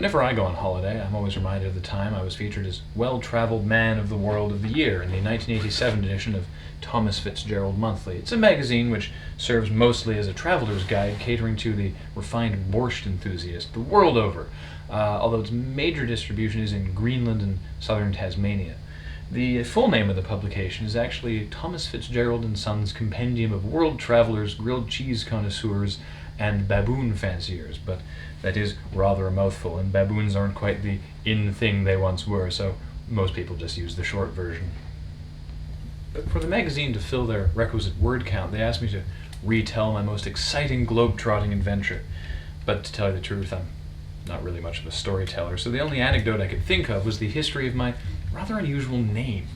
Whenever I go on holiday, I'm always reminded of the time I was featured as Well-Traveled Man of the World of the Year in the 1987 edition of Thomas Fitzgerald Monthly. It's a magazine which serves mostly as a traveler's guide, catering to the refined borscht enthusiast the world over, although its major distribution is in Greenland and southern Tasmania. The full name of the publication is actually Thomas Fitzgerald and Sons Compendium of World Travelers, Grilled Cheese Connoisseurs, and Baboon Fanciers, but that is rather a mouthful, and baboons aren't quite the in thing they once were, so most people just use the short version. But for the magazine to fill their requisite word count, they asked me to retell my most exciting globe-trotting adventure. But to tell you the truth, I'm not really much of a storyteller, so the only anecdote I could think of was the history of my rather unusual name.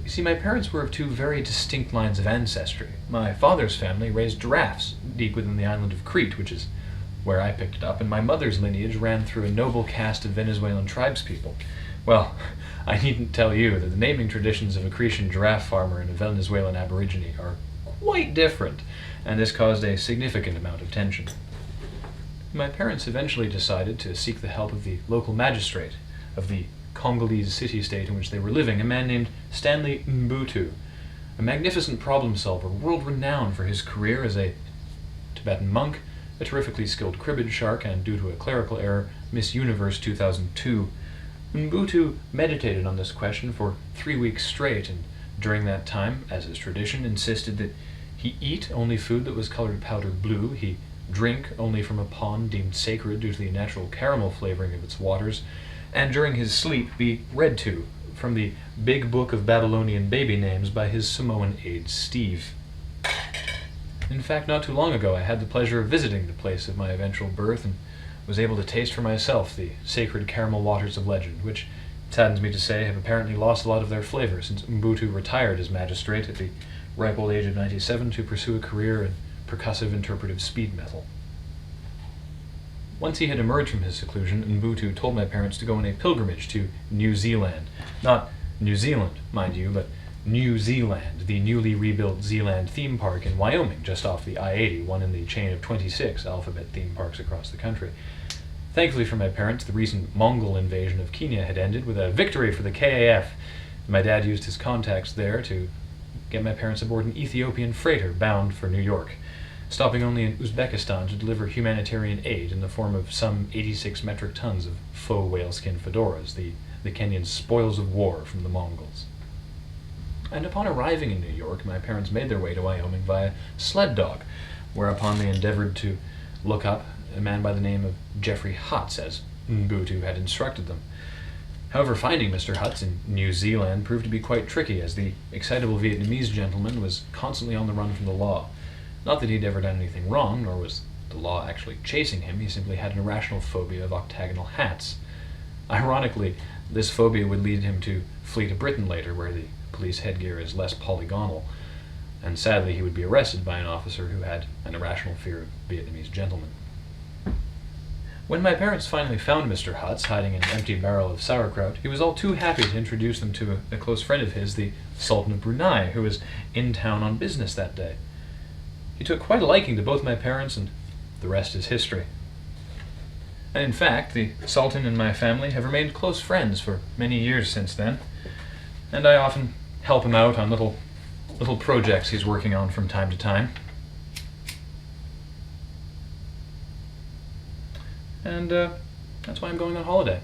You see, my parents were of two very distinct lines of ancestry. My father's family raised giraffes deep within the island of Crete, which is where I picked it up, and my mother's lineage ran through a noble caste of Venezuelan tribespeople. Well, I needn't tell you that the naming traditions of a Cretian giraffe farmer and a Venezuelan aborigine are quite different, and this caused a significant amount of tension. My parents eventually decided to seek the help of the local magistrate of the Congolese city-state in which they were living, a man named Stanley Mbutu, a magnificent problem solver, world-renowned for his career as a Tibetan monk, a terrifically skilled cribbage shark, and due to a clerical error, Miss Universe 2002. Mbutu meditated on this question for 3 weeks straight, and during that time, as is tradition, insisted that he eat only food that was colored powder blue, he drink only from a pond deemed sacred due to the natural caramel flavoring of its waters, and during his sleep be read to from the Big Book of Babylonian Baby Names by his Samoan aide Steve. In fact, not too long ago I had the pleasure of visiting the place of my eventual birth and was able to taste for myself the sacred caramel waters of legend, which, it saddens me to say, have apparently lost a lot of their flavor since Mbutu retired as magistrate at the ripe old age of 97 to pursue a career in percussive interpretive speed metal. Once he had emerged from his seclusion, Mbutu told my parents to go on a pilgrimage to New Zealand. Not New Zealand, mind you, but New Zealand, the newly rebuilt Zealand theme park in Wyoming, just off the I-80, one in the chain of 26 alphabet theme parks across the country. Thankfully for my parents, the recent Mongol invasion of Kenya had ended with a victory for the KAF. My dad used his contacts there to get my parents aboard an Ethiopian freighter bound for New York, stopping only in Uzbekistan to deliver humanitarian aid in the form of some 86 metric tons of faux whaleskin fedoras, the Kenyan spoils of war from the Mongols. And upon arriving in New York, my parents made their way to Wyoming via sled dog, whereupon they endeavored to look up a man by the name of Jeffrey Hutz, as Mbutu had instructed them. However, finding Mr. Hutz in New Zealand proved to be quite tricky, as the excitable Vietnamese gentleman was constantly on the run from the law. Not that he'd ever done anything wrong, nor was the law actually chasing him, he simply had an irrational phobia of octagonal hats. Ironically, this phobia would lead him to flee to Britain later, where the police headgear is less polygonal, and sadly he would be arrested by an officer who had an irrational fear of Vietnamese gentlemen. When my parents finally found Mr. Hutz hiding in an empty barrel of sauerkraut, he was all too happy to introduce them to a close friend of his, the Sultan of Brunei, who was in town on business that day. He took quite a liking to both my parents, and the rest is history. And in fact, the Sultan and my family have remained close friends for many years since then, and I often help him out on little projects he's working on from time to time. And that's why I'm going on holiday.